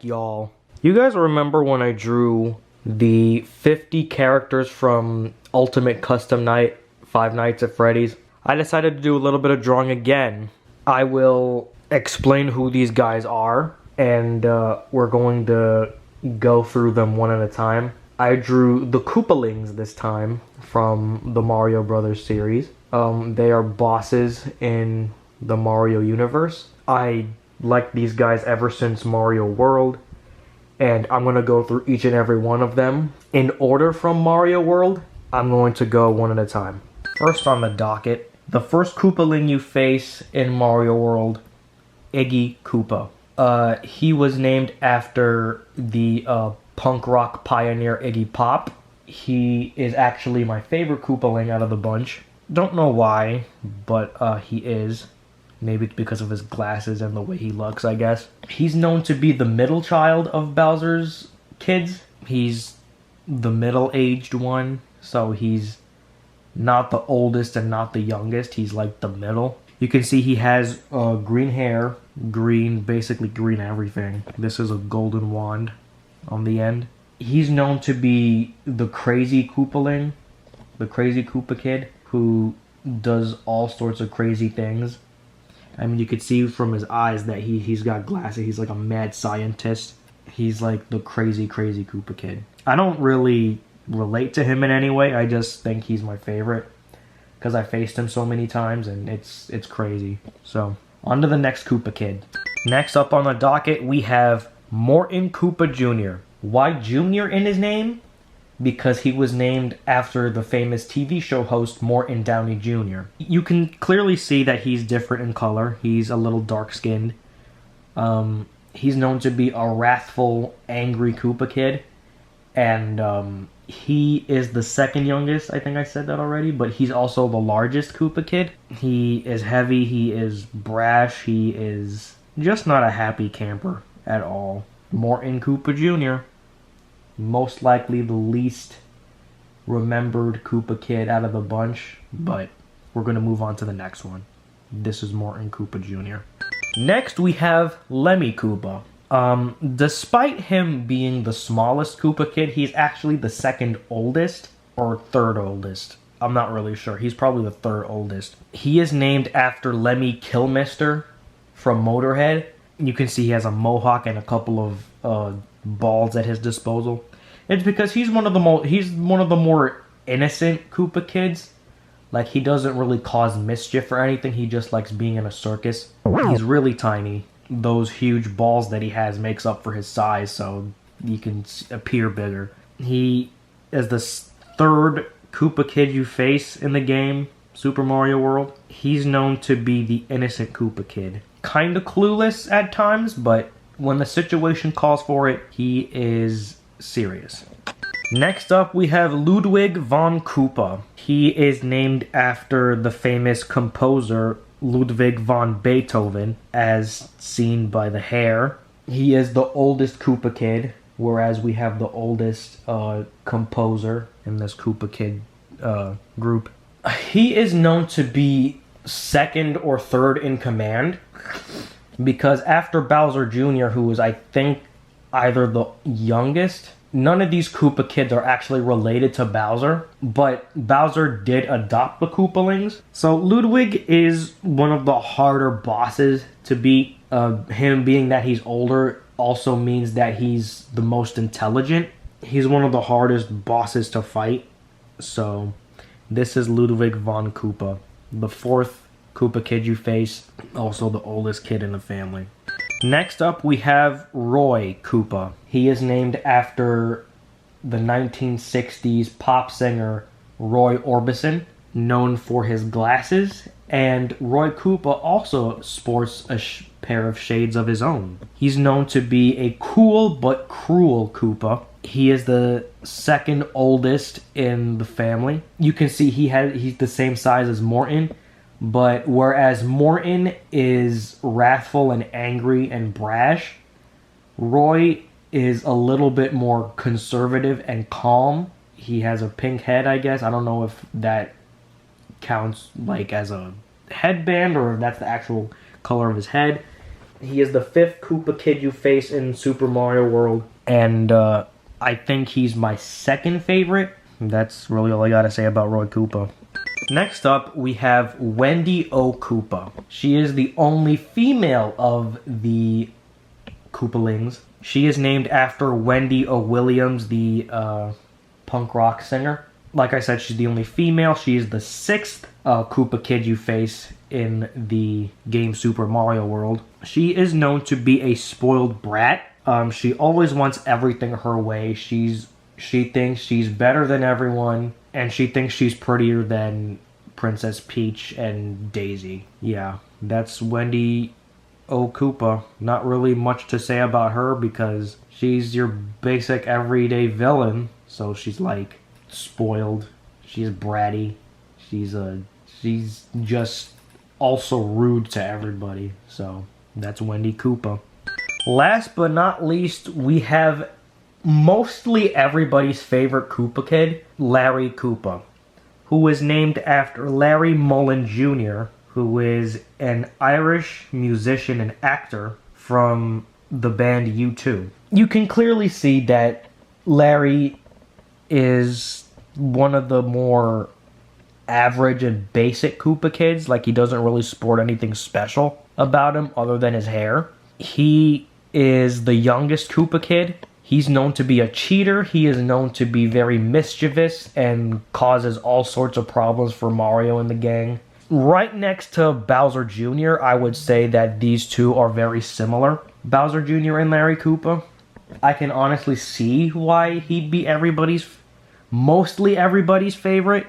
y'all. You guys remember when I drew the 50 characters from Ultimate Custom Night, Five Nights at Freddy's? I decided to do a little bit of drawing again. I will explain who these guys are, and we're going to go through them one at a time. I drew the Koopalings this time from the Mario Brothers series. They are bosses in the Mario universe. I like these guys ever since Mario World, and I'm going to go through each and every one of them in order from Mario World. I'm going to go one at a time. First on the docket, the first Koopaling you face in Mario World, Iggy Koopa. He was named after the punk rock pioneer Iggy Pop. He is actually my favorite Koopaling out of the bunch. Don't know why, but he is. Maybe it's because of his glasses and the way he looks, I guess. He's known to be the middle child of Bowser's kids. He's the middle-aged one, so he's not the oldest and not the youngest. He's like the middle. You can see he has green hair, basically green everything. This is a golden wand on the end. He's known to be the crazy Koopaling, the crazy Koopa kid who does all sorts of crazy things. I mean, you could see from his eyes that he's got glasses. He's like a mad scientist. He's like the crazy Koopa kid. I don't really relate to him in any way. I just think he's my favorite because I faced him so many times and it's crazy. So, on to the next Koopa kid. Next up on the docket, we have Morton Koopa Jr. Why Jr. in his name? Because he was named after the famous TV show host Morton Downey Jr. You can clearly see that he's different in color. He's a little dark-skinned. He's known to be a wrathful, angry Koopa kid. And he is the second youngest. I think I said that already. But he's also the largest Koopa kid. He is heavy. He is brash. He is just not a happy camper at all. Morton Koopa Jr. Most likely the least remembered Koopa kid out of the bunch, but we're going to move on to the next one. This is Morton Koopa Jr. Next we have Lemmy Koopa. Despite him being the smallest Koopa kid, he's actually the second oldest or third oldest. I'm not really sure. He's probably the third oldest. He is named after Lemmy Kilmister from Motorhead. You can see he has a mohawk and a couple of balls at his disposal. It's because he's one of the more innocent Koopa kids. Like, he doesn't really cause mischief or anything. He just likes being in a circus. He's really tiny. Those huge balls that he has makes up for his size, so he can appear bigger. He is the third Koopa kid you face in the game, Super Mario World. He's known to be the innocent Koopa kid. Kinda clueless at times, but when the situation calls for it, he is serious. Next up, we have Ludwig Von Koopa. He is named after the famous composer Ludwig von Beethoven, as seen by the hair. He is the oldest Koopa kid, whereas we have the oldest composer in this Koopa kid group. He is known to be second or third in command, because after Bowser Jr., who was, I think, either the youngest, none of these Koopa kids are actually related to Bowser, but Bowser did adopt the Koopalings. So Ludwig is one of the harder bosses to beat. Him being that he's older also means that he's the most intelligent. He's one of the hardest bosses to fight. So this is Ludwig von Koopa, the fourth Koopa kid you face, also the oldest kid in the family. Next up, we have Roy Koopa. He is named after the 1960s pop singer Roy Orbison, known for his glasses, and Roy Koopa also sports a pair of shades of his own. He's known to be a cool but cruel Koopa. He is the second oldest in the family. You can see he's the same size as Morton, but whereas Morton is wrathful and angry and brash, Roy is a little bit more conservative and calm. He has a pink head, I guess. I don't know if that counts like as a headband or if that's the actual color of his head. He is the 5th Koopa kid you face in Super Mario World, and I think he's my 2nd favorite. That's really all I gotta say about Roy Koopa. Next up, we have Wendy O Koopa. She is the only female of the Koopalings. She is named after Wendy O Williams, the punk rock singer. Like I said, she's the only female. She is the 6th Koopa kid you face in the game Super Mario World. She is known to be a spoiled brat. She always wants everything her way. She thinks she's better than everyone, and she thinks she's prettier than Princess Peach and Daisy. Yeah, that's Wendy O Koopa. Not really much to say about her because she's your basic everyday villain. So she's like spoiled. She's bratty. She's just also rude to everybody. So that's Wendy Koopa. Last but not least, we have mostly everybody's favorite Koopa kid, Larry Koopa, who is named after Larry Mullen Jr., who is an Irish musician and actor from the band U2. You can clearly see that Larry is one of the more average and basic Koopa kids. Like, he doesn't really sport anything special about him other than his hair. He is the youngest Koopa kid. He's known to be a cheater. He is known to be very mischievous and causes all sorts of problems for Mario and the gang. Right next to Bowser Jr., I would say that these two are very similar. Bowser Jr. and Larry Koopa. I can honestly see why he'd be mostly everybody's favorite,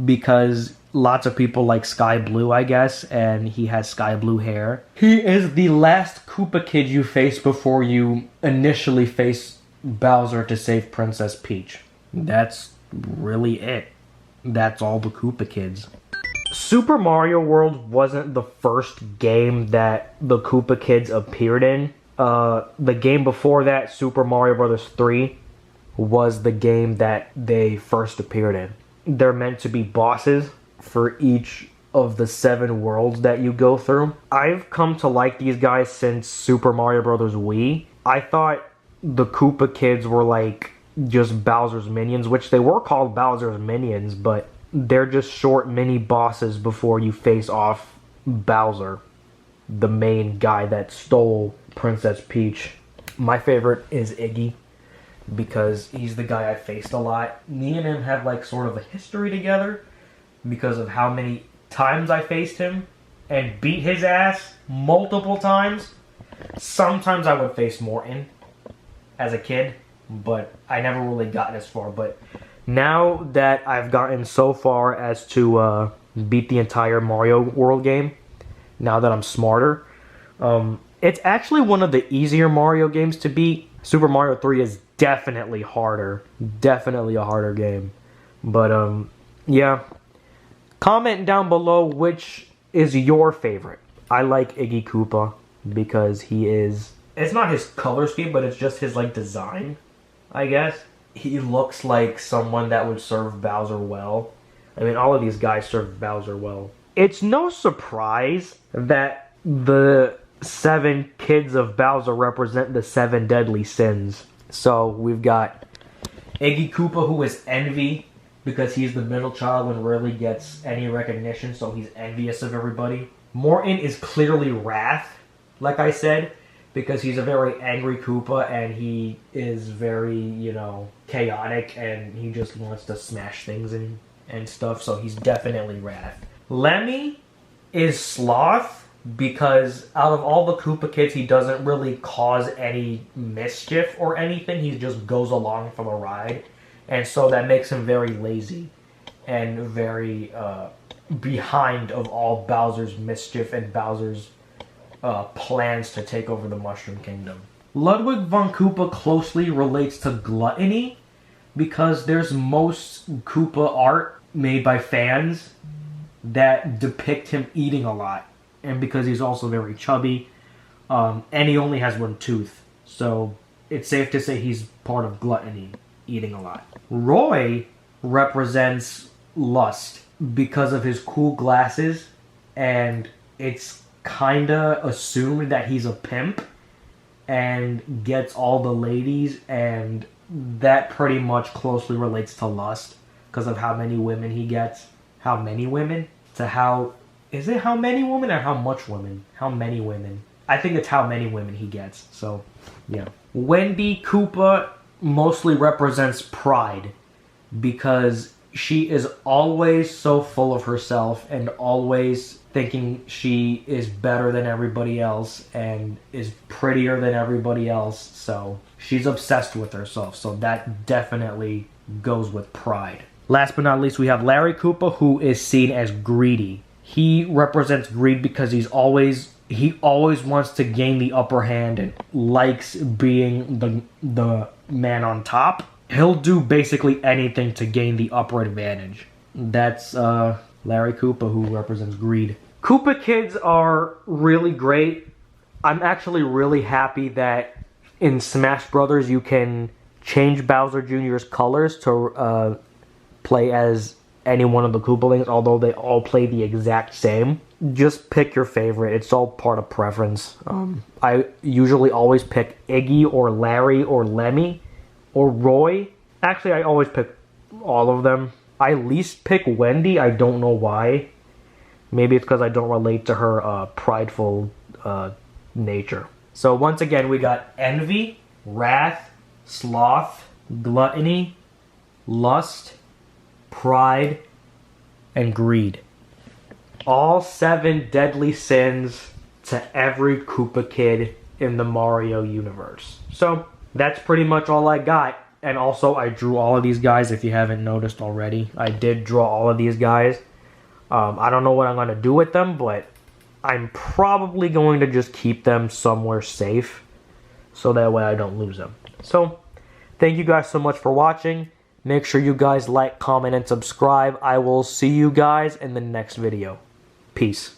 because lots of people like Sky Blue, I guess, and he has sky blue hair. He is the last Koopa kid you face before you initially face Bowser to save Princess Peach. That's really it. That's all the Koopa kids. Super Mario World wasn't the first game that the Koopa kids appeared in. The game before that, Super Mario Bros. 3, was the game that they first appeared in. They're meant to be bosses for each of the 7 worlds that you go through. I've come to like these guys since Super Mario Bros. Wii. I thought the Koopa kids were like just Bowser's minions, which they were called Bowser's minions, but they're just short mini bosses before you face off Bowser, the main guy that stole Princess Peach. My favorite is Iggy, because he's the guy I faced a lot. Me and him have like sort of a history together because of how many times I faced him and beat his ass multiple times. Sometimes I would face Morton as a kid, but I never really got this far. But now that I've gotten so far as to beat the entire Mario World game, now that I'm smarter, it's actually one of the easier Mario games to beat. Super Mario 3 is definitely harder. Definitely a harder game. But, yeah. Comment down below which is your favorite. I like Iggy Koopa because he is... It's not his color scheme, but it's just his, like, design, I guess. He looks like someone that would serve Bowser well. I mean, all of these guys serve Bowser well. It's no surprise that the 7 kids of Bowser represent the 7 deadly sins. So we've got Iggy Koopa, who is envy, because he's the middle child and rarely gets any recognition, so he's envious of everybody. Morton is clearly wrath, like I said, because he's a very angry Koopa and he is very, you know, chaotic and he just wants to smash things and stuff, so he's definitely wrath. Lemmy is sloth, because out of all the Koopa kids, he doesn't really cause any mischief or anything. He just goes along for the ride. And so that makes him very lazy and very behind of all Bowser's mischief and Bowser's plans to take over the Mushroom Kingdom. Ludwig Von Koopa closely relates to Gluttony, because there's most Koopa art made by fans that depict him eating a lot. And because he's also very chubby, and he only has 1 tooth. So it's safe to say he's part of Gluttony, eating a lot. Roy represents lust because of his cool glasses, and it's kinda assumed that he's a pimp and gets all the ladies, and that pretty much closely relates to lust because of how many women he gets. How many women? To how... Is it how many women or how much women? How many women? I think it's how many women he gets. So, yeah. Wendy Koopa mostly represents pride because she is always so full of herself and always thinking she is better than everybody else and is prettier than everybody else. So she's obsessed with herself. So that definitely goes with pride. Last but not least, we have Larry Koopa, who is seen as greedy. He represents greed because he always wants to gain the upper hand and likes being the man on top. He'll do basically anything to gain the upper advantage. That's Larry Koopa, who represents greed. Koopa kids are really great. I'm actually really happy that in Smash Brothers you can change Bowser Jr.'s colors to play as any one of the Koopalings, although they all play the exact same. Just pick your favorite. It's all part of preference. I usually always pick Iggy or Larry or Lemmy or Roy. Actually, I always pick all of them. I least pick Wendy. I don't know why. Maybe it's because I don't relate to her prideful nature. So once again, we got Envy, Wrath, Sloth, Gluttony, Lust, Pride, and Greed. All 7 deadly sins to every Koopa kid in the Mario universe. So that's pretty much all I got. And also, I drew all of these guys, if you haven't noticed already. I did draw all of these guys. I don't know what I'm going to do with them, but I'm probably going to just keep them somewhere safe so that way I don't lose them. So, thank you guys so much for watching. Make sure you guys like, comment, and subscribe. I will see you guys in the next video. Peace.